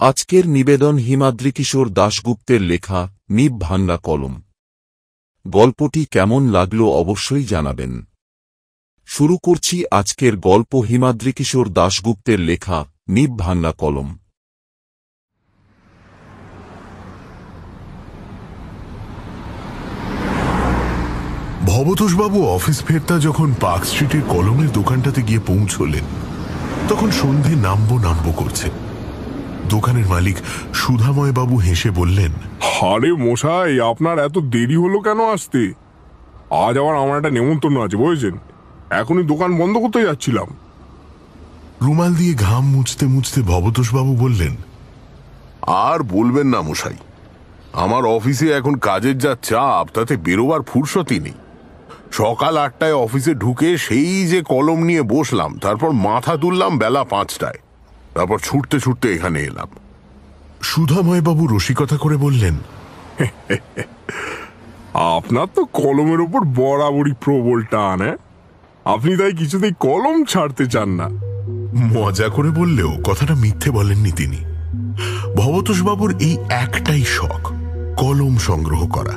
আজকের নিবেদন হিমাদ্রিকিশোর দাশগুপ্তের লেখা নিব ভাঙ্গা কলম। গল্পটি কেমন লাগলো অবশ্যই জানাবেন। শুরু করছি আজকের গল্প হিমাদ্রিকিশোর দাশগুপ্তের লেখা নিব ভাঙ্গা কলম। ভবতোষবাবু অফিস ফেরতা যখন পার্ক স্ট্রিটের কলমের দোকানটাতে গিয়ে পৌঁছলেন তখন সন্ধে নামবো করছে। দোকানের মালিক সুধাময় বাবু হেসে বললেন, আরে মশাই, আপনার এত দেরি হলো কেন আসতে? আজ আবার আমার একটা নেমন্তন্ন আছে বুঝেছেন, এখনই দোকান বন্ধ করতে যাচ্ছিলাম। রুমাল দিয়ে ঘাম মুছতে মুছতে ভবতোষবাবু বললেন, আর বলবেন না মশাই, আমার অফিসে এখন কাজের যা চাপ তাতে বেরোবার ফুরসতই নেই। সকাল 8টায় অফিসে ঢুকে সেই যে কলম নিয়ে বসলাম, তারপর মাথা তুললাম বেলা 5টায়, তারপর ছুটতে ছুটতে এখানে এলাম। সুধাময় বাবু রসিকতা করে বললেন, আপনার তো কলমের উপর বরাবরই প্রবল টান, আপনি তাই কিছুতেই কলম ছাড়তে চান না। মজা করে বললেও কথাটা মিথ্যে বলেননি তিনি। ভবতোষবাবুর এই একটাই শখ, কলম সংগ্রহ করা।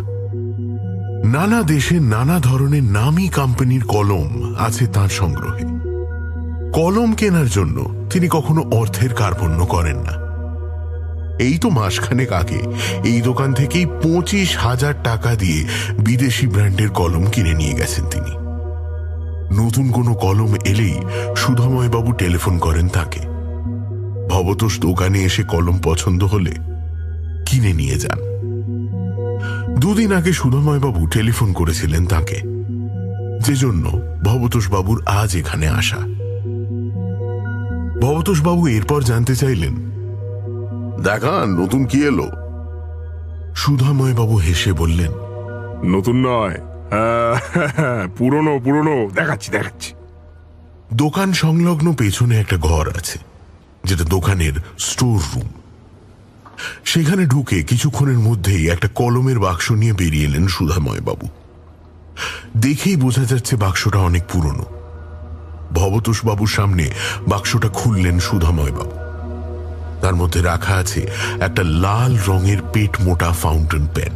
নানা দেশে নানা ধরনের নামী কোম্পানির কলম আছে তাঁর সংগ্রহে। কলম কেনার জন্য তিনি কখনো অর্থের কার্পণ্য করেন না। এই তো মাসখানেক আগে এই দোকান থেকেই 25,000 টাকা দিয়ে বিদেশি ব্র্যান্ডের কলম কিনে নিয়ে গেছেন তিনি। নতুন কোনো কলম এলেই সুধাময়বাবু টেলিফোন করেন তাকে। ভবতোষ দোকানে এসে কলম পছন্দ হলে কিনে নিয়ে যান। দুদিন আগে সুধাময়বাবু টেলিফোন করেছিলেন তাকে, যে জন্য ভবতোষবাবুর আজ এখানে আসা। ভবতোষবাবু এরপর জানতে চাইলেন, দেখান নতুন কি এলো। সুধাময়বাবু হেসে বললেন, নতুন নয়, পুরনো পুরনো, দেখাচ্ছি। দোকান সংলগ্ন পেছনে একটা ঘর আছে, যেটা দোকানের স্টোর রুম। সেখানে ঢুকে কিছুক্ষণের মধ্যেই একটা কলমের বাক্স নিয়ে বেরিয়ে এলেন সুধাময়বাবু। দেখেই বোঝা যাচ্ছে বাক্সটা অনেক পুরনো। ভবতোষবাবুর সামনে বাক্সটা খুললেন সুধাময়বাবু। তার মধ্যে রাখা আছে একটা লাল রঙের পেট মোটা ফাউন্টেন পেন।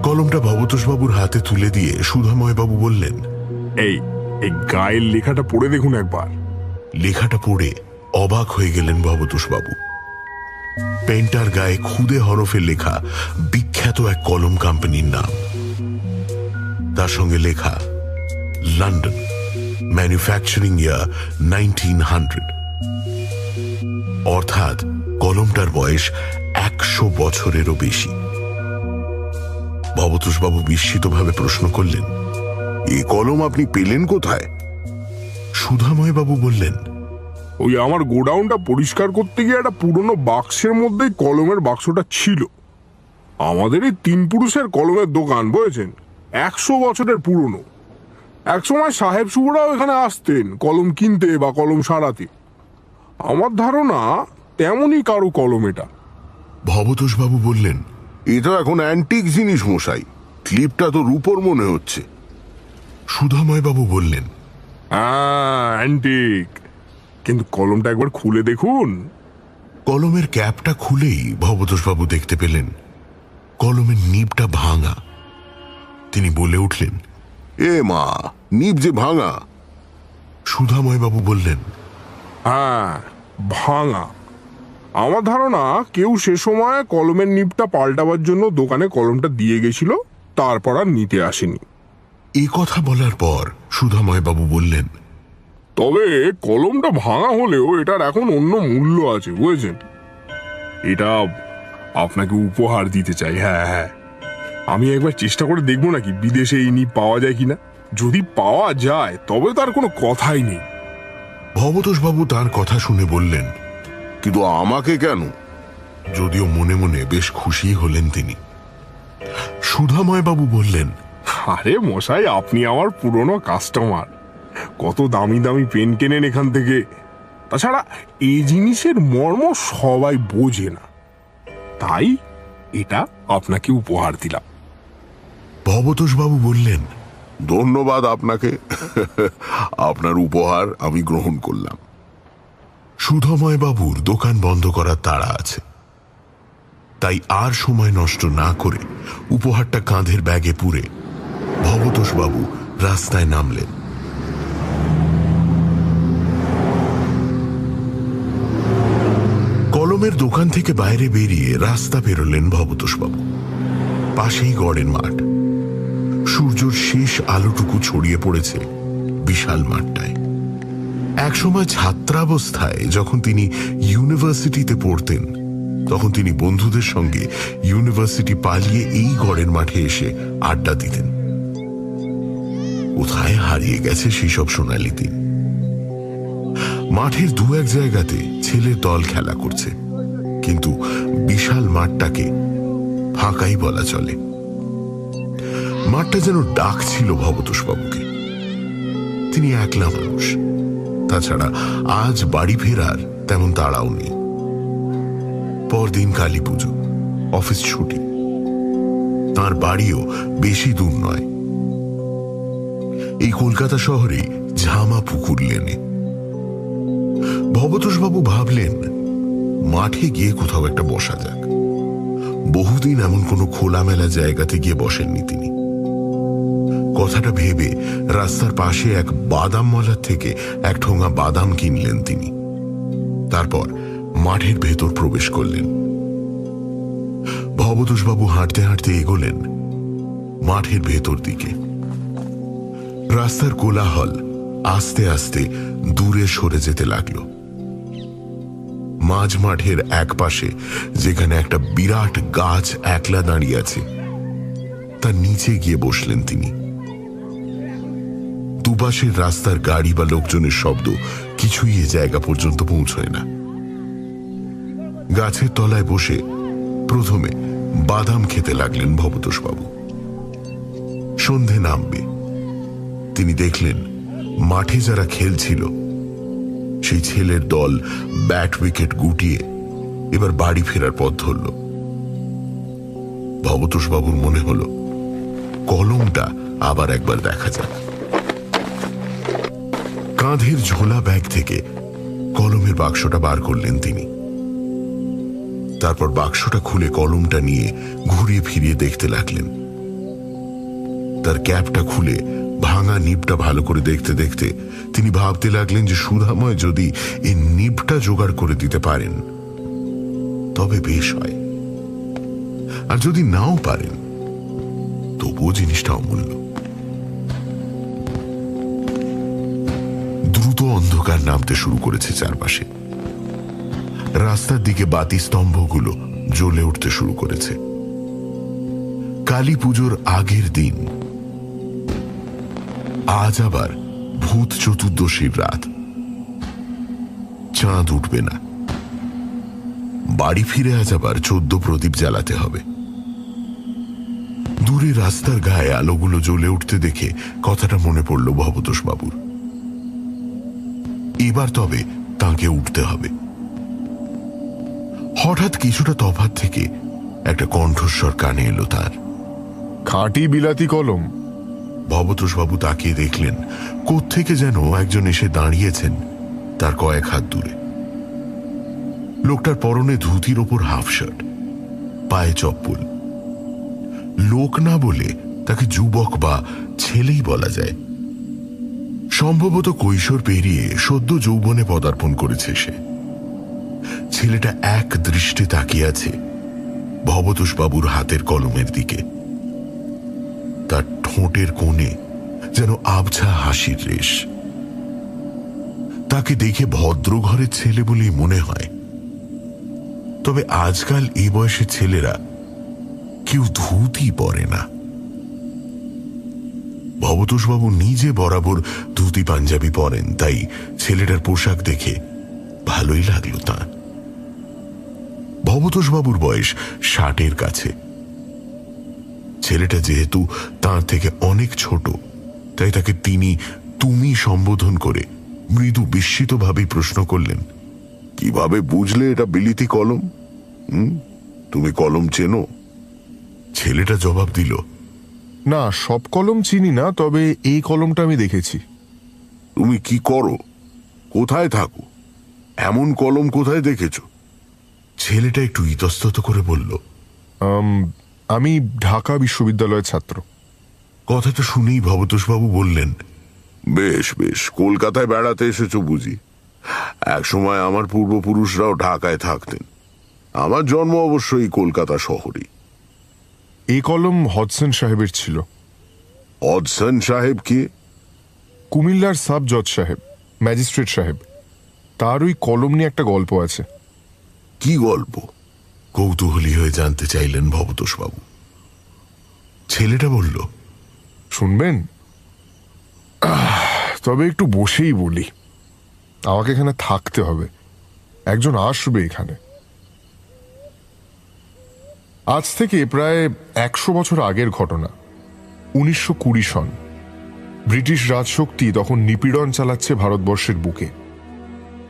কলমটা ভবতোষবাবুর হাতে তুলে দিয়ে সুধাময়বাবু বললেন, এই গায়ের লেখাটা পড়ে দেখুন একবার। লেখাটা পড়ে অবাক হয়ে গেলেন ভবতোষবাবু। পেনটার গায়ে খুদে হরফে লেখা বিখ্যাত এক কলম কোম্পানির নাম। তার সঙ্গে লেখা লন্ডন, ম্যানুফ্যাকচারিং ইয়ার 1900। অর্থাৎ কলমটার বয়স 100 বছরেরও বেশি। ভবতোষবাবু বিস্মিতভাবে প্রশ্ন করলেন, এ কলম আপনি পেলেন কোথায়? সুধাময়বাবু বললেন, ওই আমার গোডাউনটা পরিষ্কার করতে গিয়ে একটা পুরনো বাক্সের মধ্যেই কলমের বাক্সটা ছিল। আমাদের এই 3 পুরুষের কলমের দোকান বুঝেছেন, 100 বছরের পুরনো। একসময় সাহেব সুবরাও এখানে আসতেন কলম কিনতে বা কলম সারাতে। আমার ধারণা তেমনই কারো কলম এটা। ভবতোষবাবু বললেন, এ তো এখন অ্যান্টিক জিনিস মশাই, ক্লিপটা তো রূপোর মনে হচ্ছে। সুধাময়বাবু বললেন, অ্যান্টিক, কিন্তু কলমটা একবার খুলে দেখুন। কলমের ক্যাপটা খুলেই ভবতোষবাবু দেখতে পেলেন কলমের নিবটা ভাঙা। তিনি বলে উঠলেন, এ মা, নিব যে ভাঙা। সুধাময়বাবু বললেন, হ্যাঁ, ভাঙা। আমার ধারণা কেউ সে সময় কলমের নিবটা পাল্টাবার জন্য দোকানে কলমটা দিয়ে গেছিল, তারপর আর নিতে আসেনি। এই কথা বলার পর সুধাময়বাবু বললেন, তবে কলমটা ভাঙা হলেও এটার এখন অন্য মূল্য আছে বুঝেছেন। এটা আপনাকে উপহার দিতে চাই। হ্যাঁ, আমি একবার চেষ্টা করে দেখবো নাকি বিদেশে এই নিব পাওয়া যায় কিনা। যদি পাওয়া যায় তবে তার কোনো কথাই নেই। ভবতোষবাবু তার কথা শুনে বললেন, কিন্তু আমাকে কেন? যদিও মনে মনে বেশ খুশি হলেন তিনি। সুধাময়বাবু বললেন, আরে মশাই, আপনি আমার পুরনো কাস্টমার, কত দামি দামি পেন কেনেন এখান থেকে। তাছাড়া এই জিনিসের মর্ম সবাই বোঝে না, তাই এটা আপনাকে উপহার দিলাম। ভবতোষবাবু বললেন, ধন্যবাদ আপনাকে, আপনার উপহার আমি গ্রহণ করলাম। সুধময় বাবুর দোকান বন্ধ করার তাড়া আছে, তাই আর সময় নষ্ট না করে উপহারটা কাঁধের ব্যাগে পুরে ভবতোষ বাবু রাস্তায় নামলেন। কলমের দোকান থেকে বাইরে বেরিয়ে রাস্তা পেরোলেন ভবতোষ বাবু। পাশেই গড়ের মাঠ, সূর্যের শেষ আলোটুকু ছড়িয়ে পড়েছে বিশাল মাঠটায়। একসময় ছাত্রাবস্থায় যখন তিনি ইউনিভার্সিটিতে পড়তেন, তখন তিনি বন্ধুদের সঙ্গে ইউনিভার্সিটি পালিয়ে এই গড়ের মাঠে এসে আড্ডা দিতেন। কোথায় হারিয়ে গেছে সেই সব সোনালি দিন। মাঠের দু এক জায়গাতে ছেলের দল খেলা করছে, কিন্তু বিশাল মাঠটাকে ফাঁকাই বলা চলে। মাঠটা যেন ডাক ছিল ভবতোষ বাবুকে। তিনি একলা মানুষ, তাছাড়া আজ বাড়ি ফেরার তেমন তাড়াও নেই। পরদিন কালী পুজো, অফিস ছুটি। তার বাড়িও বেশি দূর নয়, এই কলকাতা শহরে ঝামা পুকুর লেনে। ভবতোষ বাবু ভাবলেন মাঠে গিয়ে কোথাও একটা বসা যাক। বহুদিন এমন কোনো খোলামেলা জায়গাতে গিয়ে বসেননি তিনি। কথাটা ভেবে রাস্তার পাশে এক বাদাম মলার থেকে এক ঠোঙা বাদাম কিনলেন তিনি। তারপর মাঠের ভেতর প্রবেশ করলেন। ভবতোষ বাবু হাঁটতে হাঁটতে এগোলেন মাঠের ভেতর দিকে। রাস্তার কোলাহল আস্তে আস্তে দূরে সরে যেতে লাগলো। মাঝ মাঠের এক পাশে যেখানে একটা বিরাট গাছ একলা দাঁড়িয়ে আছে, তার নিচে গিয়ে বসলেন তিনি। দুপাশের রাস্তার গাড়ি বা লোকজনের শব্দ কিছুই এ জায়গা পর্যন্ত পৌঁছয় না। গাছের তলায় বসে প্রথমে বাদাম খেতে লাগলেন ভবতোষ বাবু। সন্ধে নামবে, তিনি দেখলেন মাঠে যারা খেলছিল সেই ছেলের দল ব্যাট উইকেট গুটিয়ে এবার বাড়ি ফেরার পথ ধরল। ভবতোষ বাবুর মনে হল কলমটা আবার একবার দেখা যাক। কাঁধের ঝোলা ব্যাগ থেকে কলমের বাক্সটা বার করলেন তিনি। তারপর বাক্সটা খুলে কলমটা নিয়ে ঘুরিয়ে ফিরিয়ে দেখতে লাগলেন। তার ক্যাপটা খুলে ভাঙা নিবটা ভালো করে দেখতে দেখতে তিনি ভাবতে লাগলেন যে সুধাময় যদি এই নিবটা জোগাড় করে দিতে পারেন তবে বেশ হয়, আর যদি নাও পারেন তবুও জিনিসটা অমূল্য। দ্রুত অন্ধকার নামতে শুরু করেছে চারপাশে। রাস্তার দিকে বাতি স্তম্ভগুলো জ্বলে উঠতে শুরু করেছে। কালী পুজোর আগের দিন, আজ আবার ভূত চতুর্দশীর রাত। চাঁদ উঠবে না। বাড়ি ফিরে আজ আবার 14 প্রদীপ জ্বালাতে হবে। দূরে রাস্তার গায়ে আলোগুলো জ্বলে উঠতে দেখে কথাটা মনে পড়ল ভবতোষ বাবুর। এবার তবে তাকে উঠতে হবে। হঠাৎ কিছুটা তফাৎ থেকে একটা কণ্ঠস্বর কানে এলো তার। খাঁটি বিলাতি কলম। ভবতোষ বাবু তাকিয়ে দেখলেন কোত্থেকে যেন একজন এসে দাঁড়িয়েছেন তার কয়েক হাত দূরে। লোকটার পরনে ধুতির ওপর হাফ শার্ট, পায়ে চপ্পল। লোক না বলে তাকে যুবক বা ছেলেই বলা যায়। সম্ভবত কৈশোর পেরিয়ে সদ্য যৌবনে পদার্পণ করেছে সে। ছেলেটা এক দৃষ্টে তাকিয়ে আছে ভবতোষ বাবুর হাতের কলমের দিকে। তার ঠোঁটের কোণে যেন আবছা হাসির রেশ। তাকে দেখে ভদ্র ঘরের ছেলে বলেই মনে হয়, তবে আজকাল এই বয়সের ছেলেরা কেউ ধুতি পরে না। ভবতোষ বাবু নিজে বরাবর ধুতি পাঞ্জাবি পরেন, তাই ছেলেটার পোশাক দেখে ভালোই লাগলো তাঁর। ভবতোষ বাবুর বয়স 60-এর কাছে। ছেলেটা যেহেতু তার থেকে অনেক ছোট, তাই তাকে তিনি তুমি সম্বোধন করে মৃদু বিস্মিতভাবেই প্রশ্ন করলেন, কিভাবে বুঝলে এটা বিলিতি কলম? তুমি কলম চেনো? ছেলেটা জবাব দিল, না, সব কলম চিনি না, তবে এই কলমটা আমি দেখেছি। তুমি কি করো? কোথায় থাকো? এমন কলম কোথায় দেখেছ? ছেলেটা একটু ইতস্তত করে বলল, আমি ঢাকা বিশ্ববিদ্যালয়ের ছাত্র। কথাটা শুনেই ভবতোষবাবু বললেন, বেশ বেশ, কলকাতায় বেড়াতে এসেছো বুঝি? একসময় আমার পূর্বপুরুষরাও ঢাকায় থাকতেন। আমার জন্ম অবশ্যই কলকাতা শহরেই। এই কলম হডসন সাহেবের ছিল। হডসন সাহেব কে? কুমিল্লার সাব জজ সাহেব, ম্যাজিস্ট্রেট সাহেব। তার ওই কলম নিয়ে একটা গল্প আছে। কি গল্প? কৌতূহলী হয়ে জানতে চাইলেন ভবতোষবাবু। ছেলেটা বলল, শুনবেন? তবে একটু বসেই বলি, আমাকে এখানে থাকতে হবে, একজন আসবে এখানে। আজ থেকে প্রায় 100 বছর আগের ঘটনা। 1920 সন। ব্রিটিশ রাজশক্তি তখন নিপীড়ন চালাচ্ছে ভারতবর্ষের বুকে,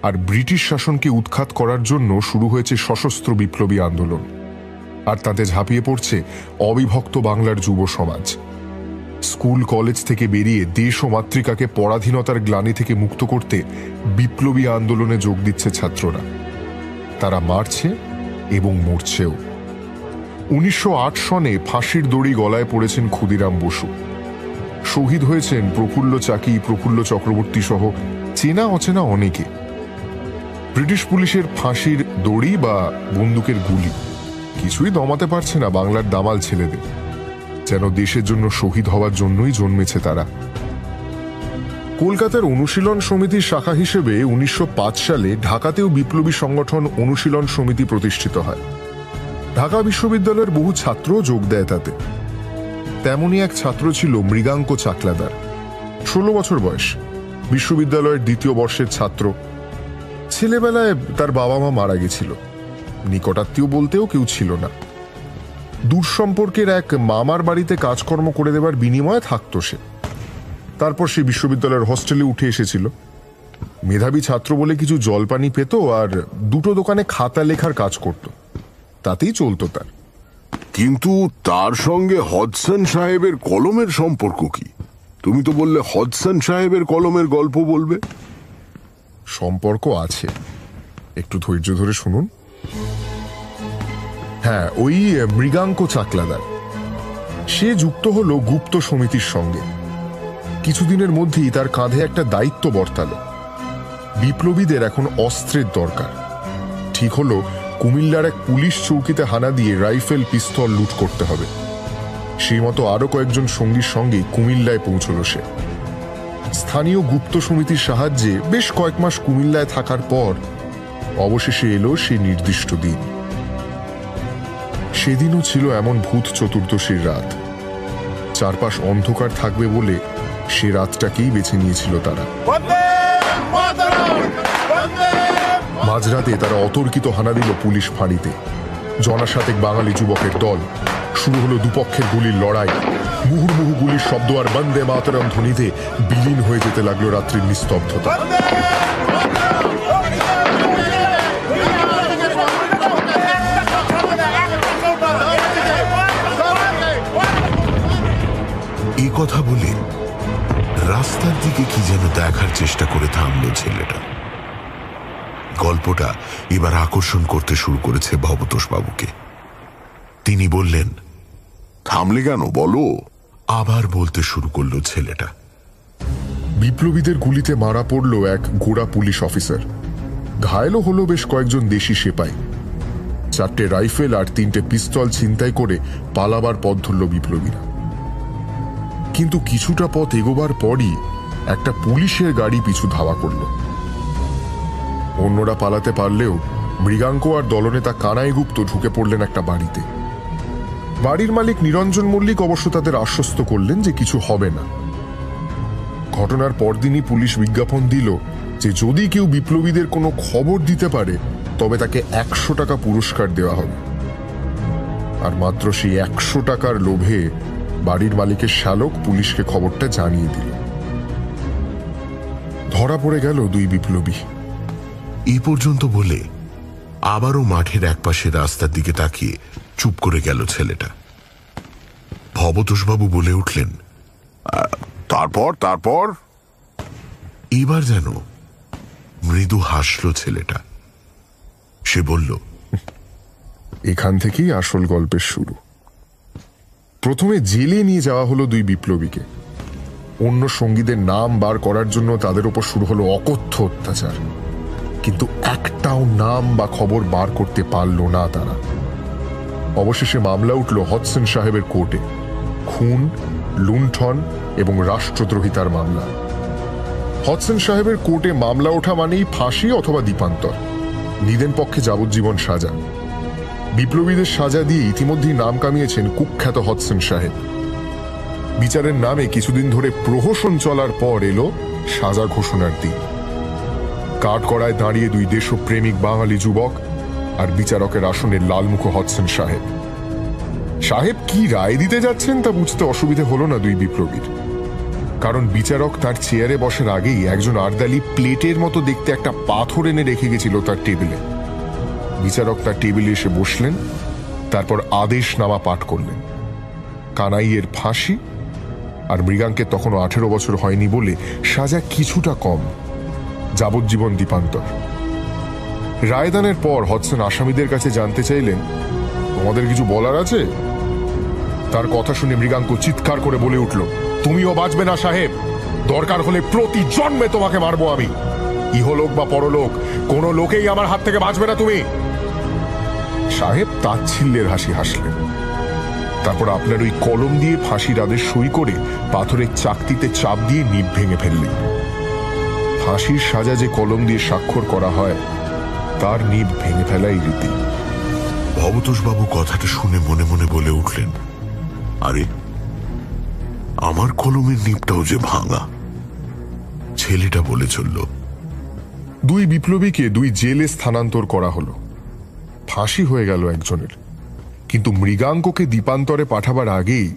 আর ব্রিটিশ শাসনকে উৎখাত করার জন্য শুরু হয়েছে সশস্ত্র বিপ্লবী আন্দোলন। আর তাতে ঝাঁপিয়ে পড়ছে অবিভক্ত বাংলার যুব সমাজ। স্কুল কলেজ থেকে বেরিয়ে দেশ ও মাতৃকাকে পরাধীনতার গ্লানি থেকে মুক্ত করতে বিপ্লবী আন্দোলনে যোগ দিচ্ছে ছাত্ররা। তারা মারছে এবং মরছেও। 1908 সনে ফাঁসির দড়ি গলায় পড়েছেন ক্ষুদিরাম বসু। শহীদ হয়েছেন প্রফুল্ল চাকি, প্রফুল্ল চক্রবর্তী সহ চেনা অচেনা অনেকে। ব্রিটিশ পুলিশের ফাঁসির দড়ি বা বন্দুকের গুলি কিছুই দমাতে পারছে না বাংলার দামাল ছেলেদের, যেন দেশের জন্য শহীদ হওয়ার জন্যই জন্মেছে তারা। কলকাতার অনুশীলন সমিতির শাখা হিসেবে 1905 সালে ঢাকাতেও বিপ্লবী সংগঠন অনুশীলন সমিতি প্রতিষ্ঠিত হয়। ঢাকা বিশ্ববিদ্যালয়ের বহু ছাত্র যোগ দেয় তাতে। তেমনই এক ছাত্র ছিল মৃগাঙ্ক চাকলাদার। 16 বছর বয়স, বিশ্ববিদ্যালয়ের 2য় বর্ষের ছাত্র। ছেলেবেলায় তার বাবা মা মারা গেছিল, নিকটাত্মীয় বলতেও কেউ ছিল না। দূর সম্পর্কের এক মামার বাড়িতে কাজকর্ম করে দেবার বিনিময়ে থাকত সে। তারপর সে বিশ্ববিদ্যালয়ের হোস্টেলে উঠে এসেছিল। মেধাবী ছাত্র বলে কিছু জলপানি পেত আর 2টো দোকানে খাতা লেখার কাজ করত, তাতেই চলতো তার। কিন্তু তার সঙ্গে হডসন সাহেবের কলমের সম্পর্ক কি? তুমি তো বললে হডসন সাহেবের কলমের গল্প বলবে। সম্পর্ক আছে, একটু ধৈর্য ধরে শুনুন। হ্যাঁ, ওই মৃগাঙ্ক চাকলাদার, সে যুক্ত হলো গুপ্ত সমিতির সঙ্গে। কিছুদিনের মধ্যেই তার কাঁধে একটা দায়িত্ব বর্তালো। বিপ্লবীদের এখন অস্ত্রের দরকার। ঠিক হলো কুমিল্লার এক পুলিশ চৌকিতে হানা দিয়ে রাইফেল, পিস্তল লুট করতে হবে। সেই মতো আরো কয়েকজন সঙ্গীর সঙ্গে কুমিল্লায় পৌঁছল সে। স্থানীয় গুপ্ত সমিতির সাহায্যে বেশ কয়েক মাস কুমিল্লায় থাকার পর অবশেষে এলো সে নির্দিষ্ট দিন। সেদিনও ছিল এমন ভূত চতুর্দশীর রাত। চারপাশ অন্ধকার থাকবে বলে সে রাতটাকেই বেছে নিয়েছিল তারা। মাঝরাতে তারা অতর্কিত হানা দিল পুলিশ ফাঁড়িতে। জনশাতেক বাঙালি যুবকের দল। শুরু হলো দুপক্ষের গুলির লড়াই। মুহুর্মুহু গুলির শব্দ আর বন্দে মাতরম ধ্বনিতে বিলীন হয়ে যেতে লাগলো রাত্রির নিস্তব্ধতা। এই কথা বলে রাস্তার দিকে কি যেন দেখার চেষ্টা করে থামল ছেলেটা। গল্পটা এবার আকর্ষণ করতে শুরু করেছে ভবতোষবাবুকে। তিনি বললেন, থামলে কেন বলো? আবার বলতে শুরু করলো ছেলেটা। বিপ্লবীদের গুলিতে মারা পড়ল এক গোড়া পুলিশ অফিসার। ঘায়েলও হলো বেশ কয়েকজন দেশি সেপাই। 4টে রাইফেল আর 3টে পিস্তল ছিনতাই করে পালাবার পথ ধরল বিপ্লবীরা। কিন্তু কিছুটা পথ এগোবার পরই একটা পুলিশের গাড়ি পিছু ধাওয়া করল। অন্যরা পালাতে পারলেও মৃগাঙ্ক আর দলনেতা কানাই গুপ্ত ঢুকে পড়লেন একটা বাড়িতে। বাড়ির মালিক নিরঞ্জন মল্লিক অবশ্য তাদের আশ্বস্ত করলেন যে কিছু হবে না। ঘটনার পরদিনই পুলিশ বিজ্ঞাপন দিল যে যদি কেউ বিপ্লবীদের কোনো খবর দিতে পারে তবে তাকে 100 টাকা পুরস্কার দেওয়া হবে। আর মাত্র সেই 100 টাকার লোভে বাড়ির মালিকের শ্যালক পুলিশকে খবরটা জানিয়ে দিল। ধরা পড়ে গেল 2 বিপ্লবী। এই পর্যন্ত বলে আবারও মাঠের একপাশে রাস্তার দিকে তাকিয়ে চুপ করে গেল ছেলেটা। ভবতোষবাবু বলে উঠলেন, তারপর? এবার যেন মৃদু হাসল ছেলেটা। সে বলল, এখান থেকেই আসল গল্পের শুরু। প্রথমে জেলে নিয়ে যাওয়া হলো দুই বিপ্লবীকে। অন্য সঙ্গীদের নাম বার করার জন্য তাদের উপর শুরু হলো অকথ্য অত্যাচার, কিন্তু একটাও নাম বা খবর বার করতে পারল না তারা। অবশেষে মামলা উঠল হডসন সাহেবের কোর্টে, খুন, লুণ্ঠন এবং রাষ্ট্রদ্রোহিতার মামলা। হডসন সাহেবের কোর্টে মামলা ওঠা মানেই ফাঁসি অথবা দ্বীপান্তর, নিদেন পক্ষে যাবজ্জীবন সাজা। বিপ্লবীদের সাজা দিয়ে ইতিমধ্যেই নাম কামিয়েছেন কুখ্যাত হডসন সাহেব। বিচারের নামে কিছুদিন ধরে প্রহসন চলার পর এলো সাজা ঘোষণার দিন। কাঠগড়ায় দাঁড়িয়ে দুই দেশপ্রেমিক বাঙালি যুবক আর বিচারকের আসনে লালমুখ হডসন সাহেব। সাহেব কি রায় দিতে যাচ্ছেন তা বুঝতে অসুবিধে হলো না দুই বিপ্লবীর, কারণ বিচারক তার চেয়ারে বসার আগেই একজন আর্দালি প্লেটের মতো দেখতে একটা পাথর এনে রেখে গেছিল তার টেবিলে। বিচারক তার টেবিলে এসে বসলেন, তারপর আদেশনামা পাঠ করলেন। কানাইয়ের ফাঁসি, আর মৃগাঙ্কের তখনও 18 বছর হয়নি বলে সাজা কিছুটা কম, যাবজ্জীবন দ্বীপান্তর। রায়দানের পর হডসন আসামিদের কাছে জানতে চাইলেন, তোমাদের কিছু বলার আছে? তার কথা শুনে মৃগাঙ্ক চিৎকার করে বলে উঠল, তুমিও বাঁচবে না সাহেব, দরকার হলে প্রতি জন্মে তোমাকে মারবো আমি। ইহলোক বা পরলোক কোনো লোকেই আমার হাত থেকে বাঁচবে না তুমি। সাহেব তাচ্ছিল্যের হাসি হাসলেন, তারপর আপনার ওই কলম দিয়ে ফাঁসির আদেশ সই করে পাথরের চাকতিতে চাপ দিয়ে নিব ভেঙে ফেললেন। ফাঁসির সাজা যে কলম দিয়ে স্বাক্ষর করা হয় তার নিব ভেঙে ফেলাই রীতি। ভবতোষবাবু কথাটা শুনে মনে মনে বলে উঠলেন, আরে আমার কলমের নিবটাও যে ভাঙা। ছেলেটা বলে চলল, দুই বিপ্লবীকে দুই জেলে স্থানান্তর করা হলো। ফাঁসি হয়ে গেল একজনের, কিন্তু মৃগাঙ্ককে দ্বীপান্তরে পাঠাবার আগেই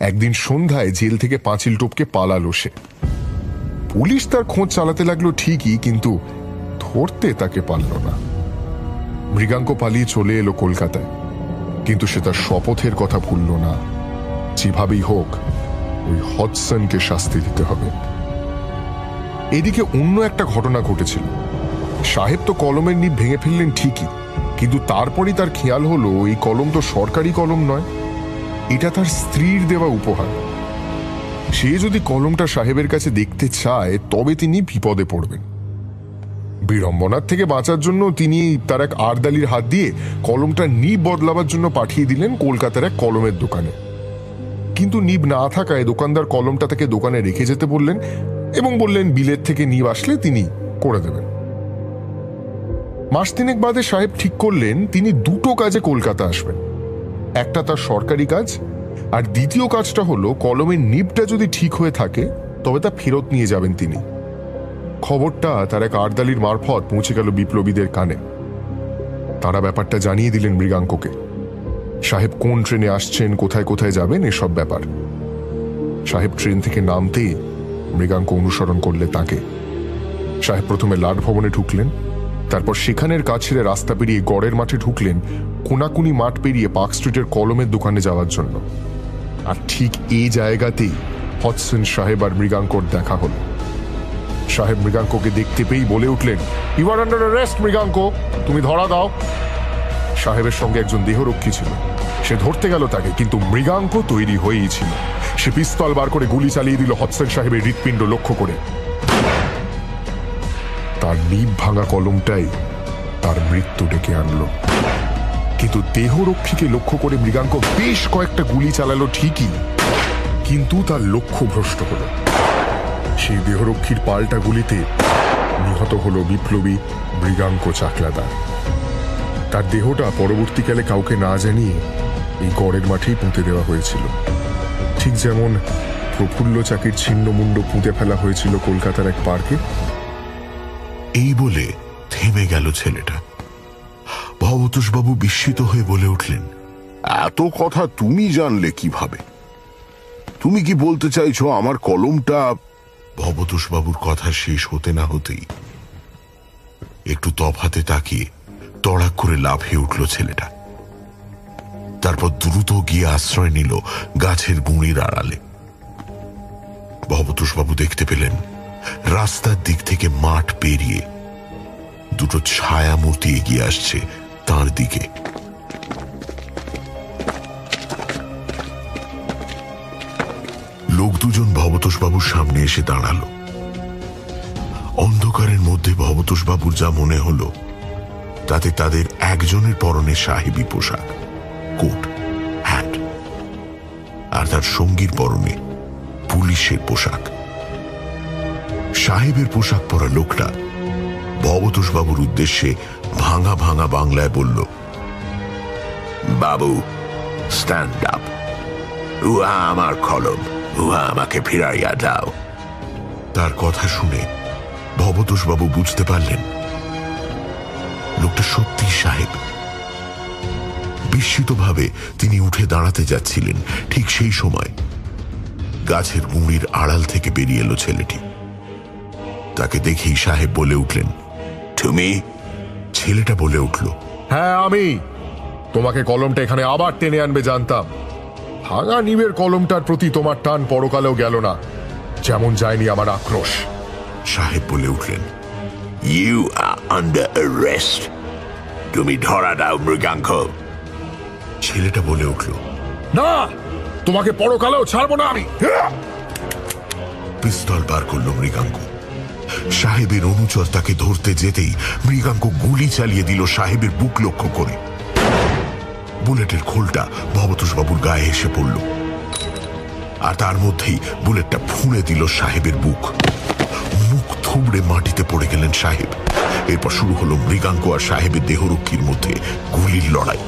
একদিন সন্ধ্যায় জেল থেকে পাঁচিল টপকে পালালো সে। পুলিশ তার খোঁজ চালাতে লাগলো ঠিকই, কিন্তু ধরতে তাকে পারল না। মৃগাঙ্ক পালিয়ে চলে এলো কলকাতায়, কিন্তু সে তার শপথের কথা ভুলল না, যেভাবেই হোক ওই হডসনকে শাস্তি দিতে হবে। এদিকে অন্য একটা ঘটনা ঘটেছিল। সাহেব তো কলমের নিব ভেঙে ফেললেন ঠিকই, কিন্তু তারপরই তার খেয়াল হলো এই কলম তো সরকারি কলম নয়, এটা তার স্ত্রীর দেওয়া উপহার। সে যদি কলমটা সাহেবের কাছে দেখতে চায় তবে তিনি বিপদে পড়বেন। বিড়ম্বনার থেকে বাঁচার জন্য তিনি তার এক আর্দালির হাত দিয়ে কলমটা নিব বদলাবার জন্য পাঠিয়ে দিলেন কলকাতার এক কলমের দোকানে। কিন্তু নিব না থাকায় দোকানদার কলমটা তাকে দোকানে রেখে যেতে বললেন এবং বললেন বিলেত থেকে নিব আসলে তিনি করে দেবেন। মাস তিনেক বাদে সাহেব ঠিক করলেন তিনি দুটো কাজে কলকাতা আসবেন। একটা তার সরকারি কাজ, আর দ্বিতীয় কাজটা হলো কলমের নিবটা যদি ঠিক হয়ে থাকে তবে তা ফেরত নিয়ে যাবেন তিনি। খবরটা তার এক আর্দালির মারফত পৌঁছে গেল বিপ্লবীদের কানে। তারা ব্যাপারটা জানিয়ে দিলেন মৃগাঙ্ককে। সাহেব কোন ট্রেনে আসছেন, কোথায় কোথায় যাবেন, এসব ব্যাপার। সাহেব ট্রেন থেকে নামতেই মৃগাঙ্ক অনুসরণ করলে তাকে। সাহেব প্রথমে লাট ভবনে ঢুকলেন, তারপর সেখানের কাজ ছেড়ে রাস্তা পেরিয়ে গড়ের মাঠে ঢুকলেন, কোনাকুনি মাঠ পেরিয়ে পার্ক স্ট্রিটের কলমের দোকানে যাওয়ার জন্য। আর ঠিক এই জায়গাতেই হডসন সাহেব আর মৃগাঙ্কর দেখা হল। সাহেব মৃগাঙ্ককে দেখতে পেয়েই বলে উঠলেন, you are under arrest Mriganka, তুমি ধরা দাও। সাহেবের সঙ্গে একজন দেহরক্ষী ছিল, সে ধরতে গেল তাকে, কিন্তু মৃগাঙ্ক তৈরি হয়েই ছিল। সে পিস্তল বার করে গুলি চালিয়ে দিল হডসন সাহেবের হৃৎপিণ্ড লক্ষ্য করে। তার নিব ভাঙা কলমটাই তার মৃত্যু ডেকে আনলো। কিন্তু দেহরক্ষীকে লক্ষ্য করে মৃগাঙ্ক বেশ কয়েকটা গুলি চালালো ঠিকই, কিন্তু তার লক্ষ্য ভ্রষ্ট হলো। সেই দেহরক্ষীর পাল্টা গুলিতে নিহত হলো বিপ্লবী মৃগাঙ্ক চাকলাদার। তার দেহটা পরবর্তীকালে কাউকে না জানিয়ে এই গড়ের মাঠেই পুঁতে দেওয়া হয়েছিল, ঠিক যেমন প্রফুল্ল চাকির ছিন্নমুণ্ড পুঁতে ফেলা হয়েছিল কলকাতার এক পার্কে। এই বলে থেমে গেল ছেলেটা। ভবতোষবাবু বিস্মিত হয়ে বলে উঠলেন, এত কথা তুমি জানলে কিভাবে? তুমি কি বলতে চাইছো আমার কলমটা? ভবতোষবাবুর কথা শেষ হতে না হতেই একটু তফাতে তাকিয়ে তড়াক করে লাফিয়ে উঠল ছেলেটা। তারপর দ্রুত গিয়ে আশ্রয় নিল গাছের গুঁড়ির আড়ালে। ভবতোষবাবু দেখতে পেলেন রাস্তার দিক থেকে মাঠ পেরিয়ে দুটো ছায়া মূর্তি এগিয়ে আসছে তার দিকে। লোক দুজন ভবতোষবাবুর সামনে এসে দাঁড়ালো। অন্ধকারের মধ্যে ভবতোষবাবুর যা মনে হলো তাতে তাদের একজনের পরনে সাহেবী পোশাক, কোট, হ্যাট, আর তার সঙ্গীর পরনে পুলিশের পোশাক। সাহেবের পোশাক পরা লোকটা ভবতোষবাবুর উদ্দেশ্যে ভাঙা ভাঙা বাংলায় বলল, বাবু, স্ট্যান্ড আপ। উহা আমার কলম, উহা আমাকে ফিরাইয়া দাও। তার কথা শুনে ভবতোষবাবু বুঝতে পারলেন লোকটা সত্যি সাহেব। বিস্মিতভাবে তিনি উঠে দাঁড়াতে যাচ্ছিলেন, ঠিক সেই সময় গাছের গুঁড়ির আড়াল থেকে বেরিয়ে এলো ছেলেটি। তাকে দেখেই সাহেব বলে উঠলেন, তুমি? ছেলেটা বলে উঠল, হ্যাঁ আমি। তোমাকে কলমটা এখানে আবার টেনে আনবে জানতাম। ভাঙা নিবের কলমটার প্রতি তোমার টান পরকালেও গেল না, যেমন যায়নি আমার আক্রোশ। সাহেব বলে উঠলেন, ইউ আর আন্ডার অ্যারেস্ট। তুমি ধরা দাও মৃগাঙ্ক। ছেলেটা বলে উঠল, না, তোমাকে পরকালেও ছাড়বো না আমি। পিস্তল বার করলো মৃগাঙ্ক। সাহেবের অনুচর তাকে ধরতে যেতেই মৃগাঙ্ক গুলি চালিয়ে দিল সাহেবের বুক লক্ষ্য করে। বুলেটের খোলটা ভবতোষবাবুর গায়ে এসে পড়ল, আর তার মধ্যেই বুলেটটা ফুঁড়ে দিল সাহেবের বুক। মুখ থুবড়ে মাটিতে পড়ে গেলেন সাহেব। এরপর শুরু হলো মৃগাঙ্ক আর সাহেবের দেহরক্ষীর মধ্যে গুলির লড়াই।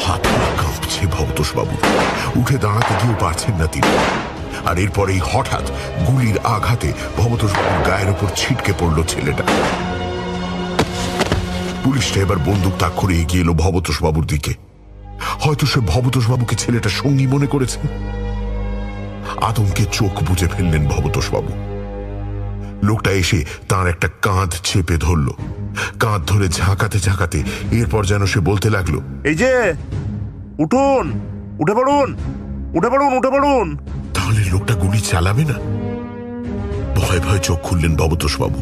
হাত পা কাঁপছে ভবতোষবাবু, উঠে দাঁড়াতে গিয়েও পারছেন না তিনি। আর এরপরেই হঠাৎ গুলির আঘাতে ভবতোষবাবুর গায়ের উপর ছিটকে পড়ল ছেলেটা। পুলিশটা এবার বন্দুক তাক করে এগিয়ে এলো ভবতোষবাবুর দিকে। হয়তো সে ভবতোষবাবুকে ছেলেটা সঙ্গী মনে করেছে। আতঙ্কে চোখ বুজে ফেললেন ভবতোষবাবু। লোকটা এসে তার একটা কাঁধ চেপে ধরল। কাঁধ ধরে ঝাঁকাতে ঝাঁকাতে এরপর যেন সে বলতে লাগলো, এই যে উঠুন, উঠে পড়ুন, উঠে পড়ুন, উঠে পড়ুন। তাহলে লোকটা গুলি চালাবে না? ভয় ভয় চোখ খুললেন ভবতোষবাবু।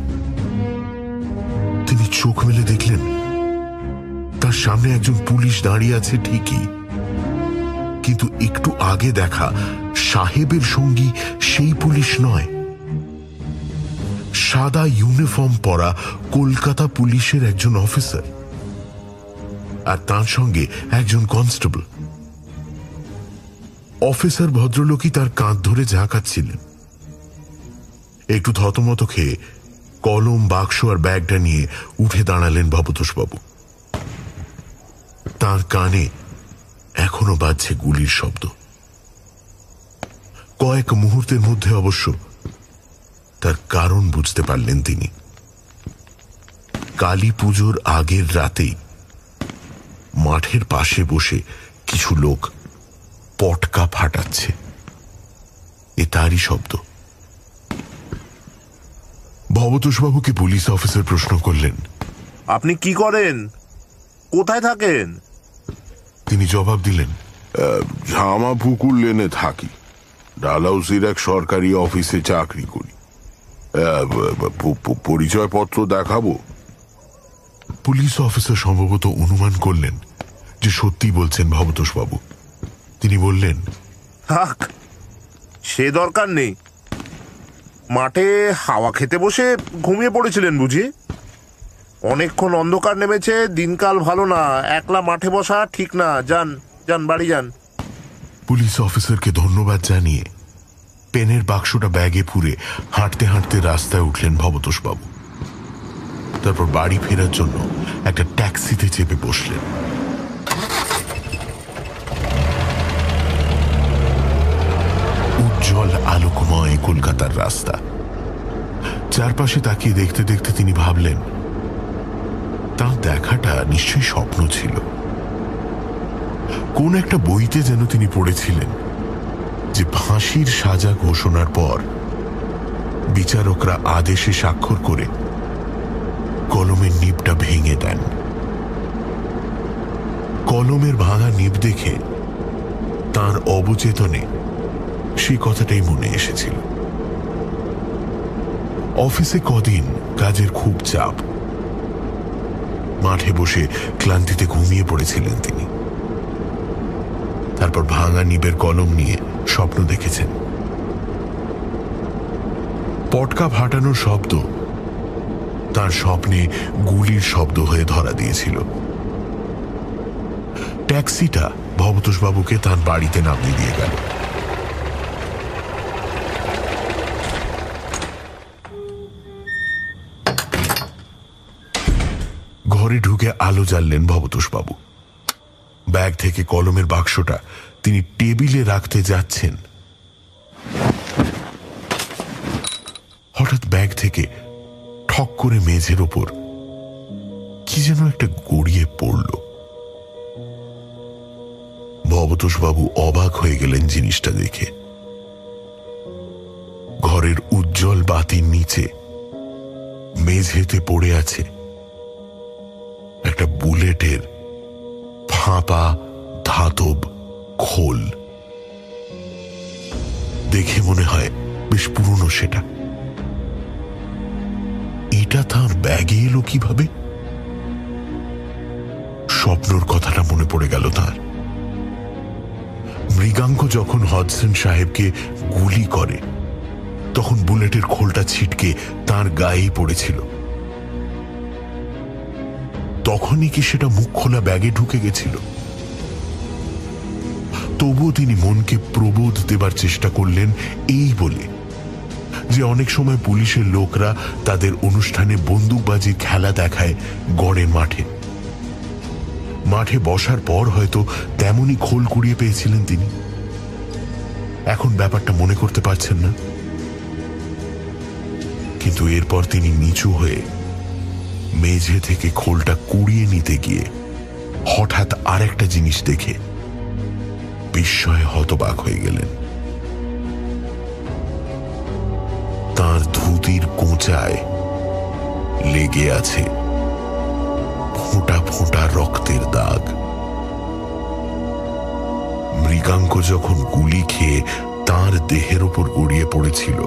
তিনি চোখ মেলে দেখলেন তার সামনে একজন পুলিশ দাঁড়িয়ে আছে ঠিকই, কিন্তু একটু আগে দেখা সাহেবের সঙ্গী সেই পুলিশ নয়। সাদা ইউনিফর্ম পরা কলকাতা পুলিশের একজন অফিসার, আর তার সঙ্গে একজন কনস্টেবল। অফিসার ভদ্রলোকই তার কাঁধ ধরে ঝাঁকাচ্ছিলেন। একটু থতমত খেয়ে কলম, বাক্স আর ব্যাগটা নিয়ে উঠে দাঁড়ালেন ভবতোষবাবু। তার কানে এখনো বাজছে গুলির শব্দ। কয়েক মুহূর্তের মধ্যে অবশ্য তার কারণ বুঝতে পারলেন তিনি। কালী পুজোর আগের রাতেই মাঠের পাশে বসে কিছু লোক পটকা ফাটাচ্ছে, এ তারই শব্দ। ভবতোষবাবুকে পুলিশ অফিসার প্রশ্ন করলেন, আপনি কি করেন, কোথায় থাকেন? তিনি জবাব দিলেন, ঝামা পুকুর লেনে থাকি, ডালহাউসির এক সরকারি অফিসে চাকরি করি। পরিচয়পত্র দেখাবো? পুলিশ অফিসার সম্ভবত অনুমান করলেন যে সত্যি বলছেন ভবতোষবাবু। তিনি বললেন, থাক, সে দরকার নেই। মাঠে হাওয়া খেতে বসে ঘুমিয়ে পড়েছিলেন বুঝি? অনেকক্ষণ অন্ধকার নেমেছে, দিনকাল ভালো না, একলা মাঠে বসা ঠিক না। যান যান, বাড়ি যান। পুলিশ অফিসারকে ধন্যবাদ জানিয়ে পেনের বাক্সটা ব্যাগে পুরে হাঁটতে হাঁটতে রাস্তায় উঠলেন ভবতোষবাবু। তারপর বাড়ি ফেরার জন্য একটা ট্যাক্সিতে চেপে বসলেন। উজ্জ্বল আলোকময় কলকাতার রাস্তা। চারপাশে তাকিয়ে দেখতে দেখতে তিনি ভাবলেন তার দেখাটা নিশ্চয়ই স্বপ্ন ছিল। কোন একটা বইতে যেন তিনি পড়েছিলেন যে ফাঁসির সাজা ঘোষণার পর বিচারকরা আদেশে স্বাক্ষর করে কলমের নিবটা ভেঙে দেন। কলমের ভাঙা নিব দেখে তার অবচেতনে সেই কথাটাই মনে এসেছিল। অফিসে কদিন কাজের খুব চাপ, মাঠে বসে ক্লান্তিতে ঘুমিয়ে পড়েছিলেন তিনি। তারপর ভাঙা নিবের কলম নিয়ে স্বপ্ন দেখেছেন। পটকা ফাটানোর শব্দ তার স্বপ্নে গুলির শব্দ হয়ে ধরা দিয়েছিল। ট্যাক্সিটা ভবতোষবাবুকে তার বাড়িতে নামিয়ে দিয়ে গেল। ঘরে ঢুকে আলো জ্বাললেন ভবতোষবাবু। ব্যাগ থেকে কলমের বাক্সটা তিনি টেবিলে রাখতে যাচ্ছেন, হঠাৎ ব্যাগ থেকে ঠক করে মেঝের ওপর কি যেন একটা গড়িয়ে পড়ল। ভবতোষবাবু অবাক হয়ে গেলেন জিনিসটা দেখে। ঘরের উজ্জ্বল বাতির নিচে মেঝেতে পড়ে আছে একটা বুলেটের ফাঁপা ধাতব খোল। দেখে মনে হয় বেশ পুরনো সেটা। এটা তার ব্যাগে এলো কিভাবে? স্বপ্নর কথাটা মনে পড়ে গেল তার। মৃগাঙ্ক যখন হডসন সাহেবকে গুলি করে তখন বুলেটের খোলটা ছিটকে তার গায়েই পড়েছিল। তখনই কি সেটা মুখ খোলা ব্যাগে ঢুকে গেছিল? তবুও তিনি মনকে প্রবোধ দেবার চেষ্টা করলেন এই বলে যে অনেক সময় পুলিশের লোকরা তাদের অনুষ্ঠানে বন্দুকবাজির খেলা দেখায় গড়ের মাঠে। মাঠে বসার পর হয়তো তেমনই খোল কুড়িয়ে পেয়েছিলেন তিনি। এখন ব্যাপারটা মনে করতে পারছেন না, কিন্তু এরপর তিনি নিচু হয়ে মেঝে থেকে খোলটা কুড়িয়ে নিতে গিয়ে হঠাৎ আরেকটা জিনিস দেখে বিস্ময়ে হতবাক হয়ে গেলেন। তার ধুতির কোঁচায় লেগে আছে ফোঁটা ফোঁটা রক্তের দাগ। মৃগাঙ্ক যখন গুলি খেয়ে তার দেহের উপর গড়িয়ে পড়েছিল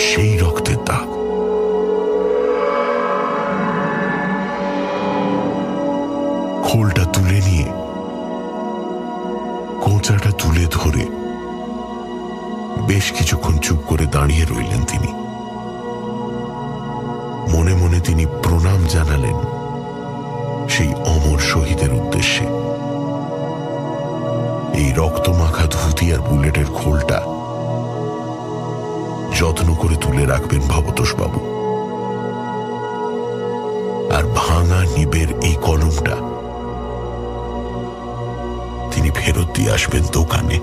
সেই রক্তের দাগ। খোলটা তুলে নিয়ে কোঁচাটা তুলে ধরে বেশ কিছুক্ষণ চুপ করে দাঁড়িয়ে রইলেন তিনি। মনে মনে তিনি প্রণাম জানালেন সেই অমর শহীদের উদ্দেশ্যে। এই রক্তমাখা ধুতি আর বুলেটের খোলটা যত্ন করে তুলে রাখবেন ভবতোষবাবু, আর ভাঙা নিবের এই কলমটা তিনি ফেরত দিয়ে আসবেন দোকানে।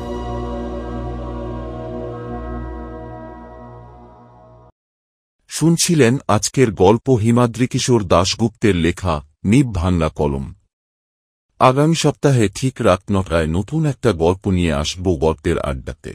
শুনছিলেন আজকের গল্প হিমাদ্রিকিশোর দাশগুপ্তের লেখা নিব ভাঙা কলম। আগামী সপ্তাহে ঠিক রাত ৯টায় নতুন একটা গল্প নিয়ে আসব গল্পের আড্ডাতে।